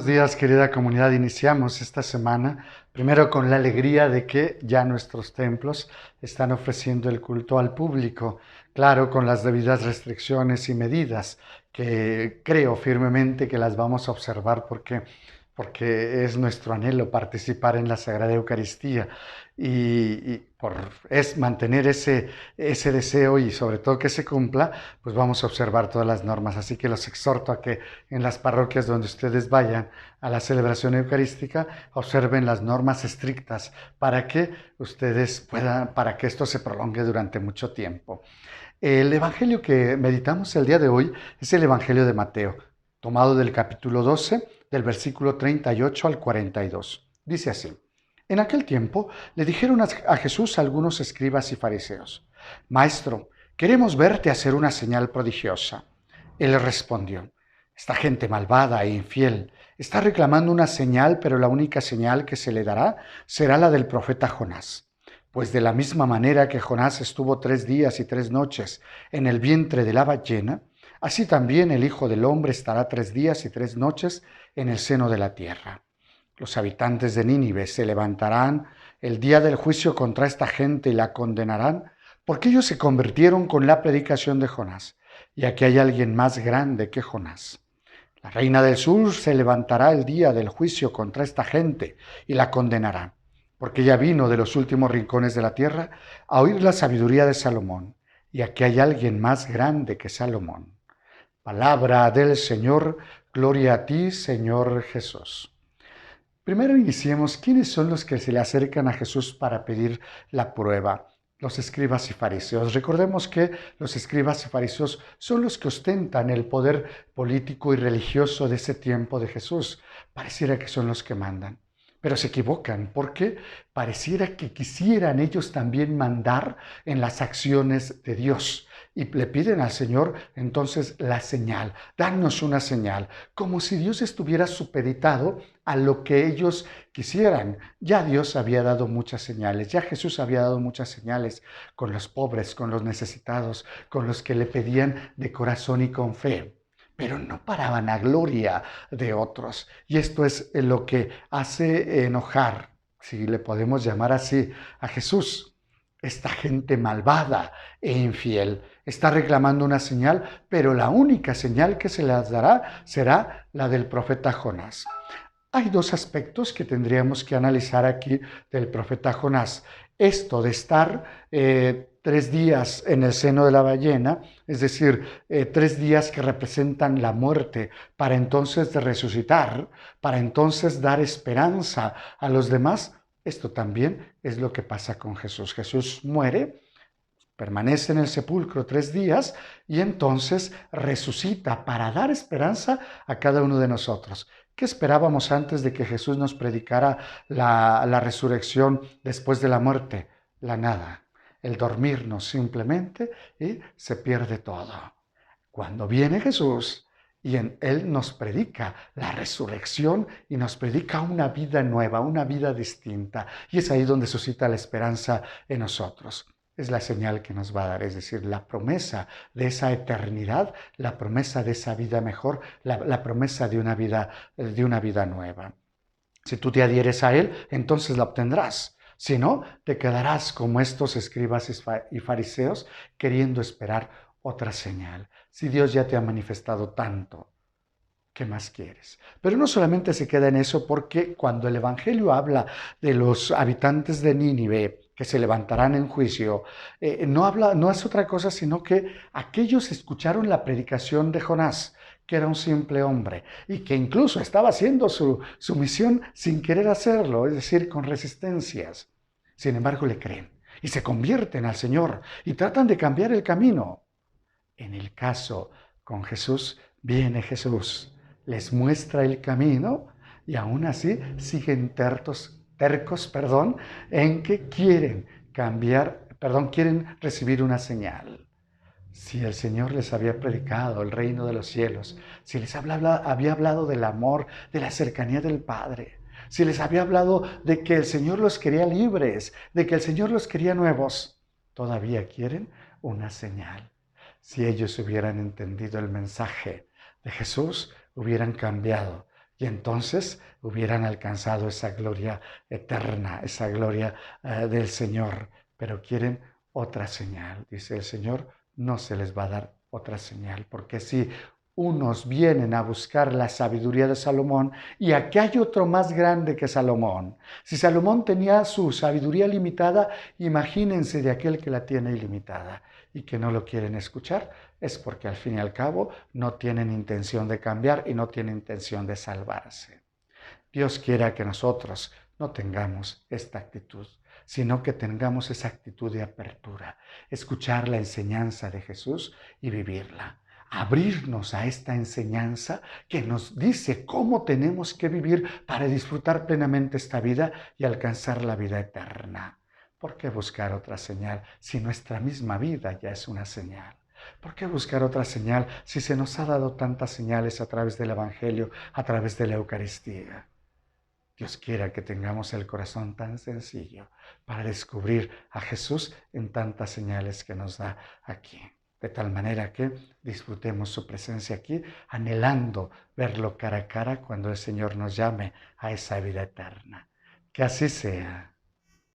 días, querida comunidad. Iniciamos esta semana primero con la alegría de que ya nuestros templos están ofreciendo el culto al público, claro, con las debidas restricciones y medidas, que creo firmemente que las vamos a observar porque es nuestro anhelo participar en la Sagrada Eucaristía es mantener ese deseo y sobre todo que se cumpla, pues vamos a observar todas las normas. Así que los exhorto a que en las parroquias donde ustedes vayan a la celebración eucarística observen las normas estrictas para que para que esto se prolongue durante mucho tiempo. El evangelio que meditamos el día de hoy es el evangelio de Mateo, tomado del capítulo 12, del versículo 38 al 42. Dice así: En aquel tiempo le dijeron a Jesús algunos escribas y fariseos: Maestro, queremos verte hacer una señal prodigiosa. Él les respondió: Esta gente malvada e infiel está reclamando una señal, pero la única señal que se le dará será la del profeta Jonás. Pues de la misma manera que Jonás estuvo 3 días y 3 noches en el vientre de la ballena, así también el Hijo del Hombre estará 3 días y 3 noches en el seno de la tierra. Los habitantes de Nínive se levantarán el día del juicio contra esta gente y la condenarán, porque ellos se convirtieron con la predicación de Jonás, y aquí hay alguien más grande que Jonás. La reina del sur se levantará el día del juicio contra esta gente y la condenará, porque ella vino de los últimos rincones de la tierra a oír la sabiduría de Salomón, y aquí hay alguien más grande que Salomón. Palabra del Señor, gloria a ti, Señor Jesús. Primero iniciemos, ¿quiénes son los que se le acercan a Jesús para pedir la prueba? Los escribas y fariseos. Recordemos que los escribas y fariseos son los que ostentan el poder político y religioso de ese tiempo de Jesús. Pareciera que son los que mandan. Pero se equivocan porque pareciera que quisieran ellos también mandar en las acciones de Dios. Y le piden al Señor entonces la señal, danos una señal, como si Dios estuviera supeditado a lo que ellos quisieran. Ya Dios había dado muchas señales, ya Jesús había dado muchas señales con los pobres, con los necesitados, con los que le pedían de corazón y con fe, pero no para vanagloria de otros. Y esto es lo que hace enojar, si le podemos llamar así, a Jesús. Esta gente malvada e infiel está reclamando una señal, pero la única señal que se les dará será la del profeta Jonás. Hay 2 aspectos que tendríamos que analizar aquí del profeta Jonás. Esto de estar 3 días en el seno de la ballena, es decir, 3 días que representan la muerte, para entonces resucitar, para entonces dar esperanza a los demás. Esto también es lo que pasa con Jesús. Jesús muere, permanece en el sepulcro 3 días y entonces resucita para dar esperanza a cada uno de nosotros. ¿Qué esperábamos antes de que Jesús nos predicara la resurrección después de la muerte? La nada, el dormirnos simplemente y se pierde todo. Cuando viene Jesús y Él nos predica la resurrección y nos predica una vida nueva, una vida distinta, y es ahí donde suscita la esperanza en nosotros. Es la señal que nos va a dar, es decir, la promesa de esa eternidad, la promesa de esa vida mejor, la promesa de una vida nueva. Si tú te adhieres a Él, entonces la obtendrás. Si no, te quedarás como estos escribas y fariseos queriendo esperar otra señal. Si Dios ya te ha manifestado tanto, ¿qué más quieres? Pero no solamente se queda en eso, porque cuando el Evangelio habla de los habitantes de Nínive que se levantarán en juicio, no es otra cosa sino que aquellos escucharon la predicación de Jonás, que era un simple hombre y que incluso estaba haciendo su misión sin querer hacerlo, es decir, con resistencias. Sin embargo, le creen y se convierten al Señor y tratan de cambiar el camino. En el caso con Jesús, viene Jesús, les muestra el camino y aún así siguen tercos, en que quieren quieren recibir una señal. Si el Señor les había predicado el reino de los cielos, si les había hablado del amor, de la cercanía del Padre, si les había hablado de que el Señor los quería libres, de que el Señor los quería nuevos, todavía quieren una señal. Si ellos hubieran entendido el mensaje de Jesús, hubieran cambiado. Y entonces hubieran alcanzado esa gloria eterna, esa gloria del Señor. Pero quieren otra señal. Dice el Señor, no se les va a dar otra señal, porque si unos vienen a buscar la sabiduría de Salomón, y aquí hay otro más grande que Salomón. Si Salomón tenía su sabiduría limitada, imagínense de aquel que la tiene ilimitada y que no lo quieren escuchar, es porque al fin y al cabo no tienen intención de cambiar y no tienen intención de salvarse. Dios quiera que nosotros no tengamos esta actitud, sino que tengamos esa actitud de apertura, escuchar la enseñanza de Jesús y vivirla. Abrirnos a esta enseñanza que nos dice cómo tenemos que vivir para disfrutar plenamente esta vida y alcanzar la vida eterna. ¿Por qué buscar otra señal si nuestra misma vida ya es una señal? ¿Por qué buscar otra señal si se nos ha dado tantas señales a través del Evangelio, a través de la Eucaristía? Dios quiera que tengamos el corazón tan sencillo para descubrir a Jesús en tantas señales que nos da aquí. De tal manera que disfrutemos su presencia aquí, anhelando verlo cara a cara cuando el Señor nos llame a esa vida eterna. Que así sea.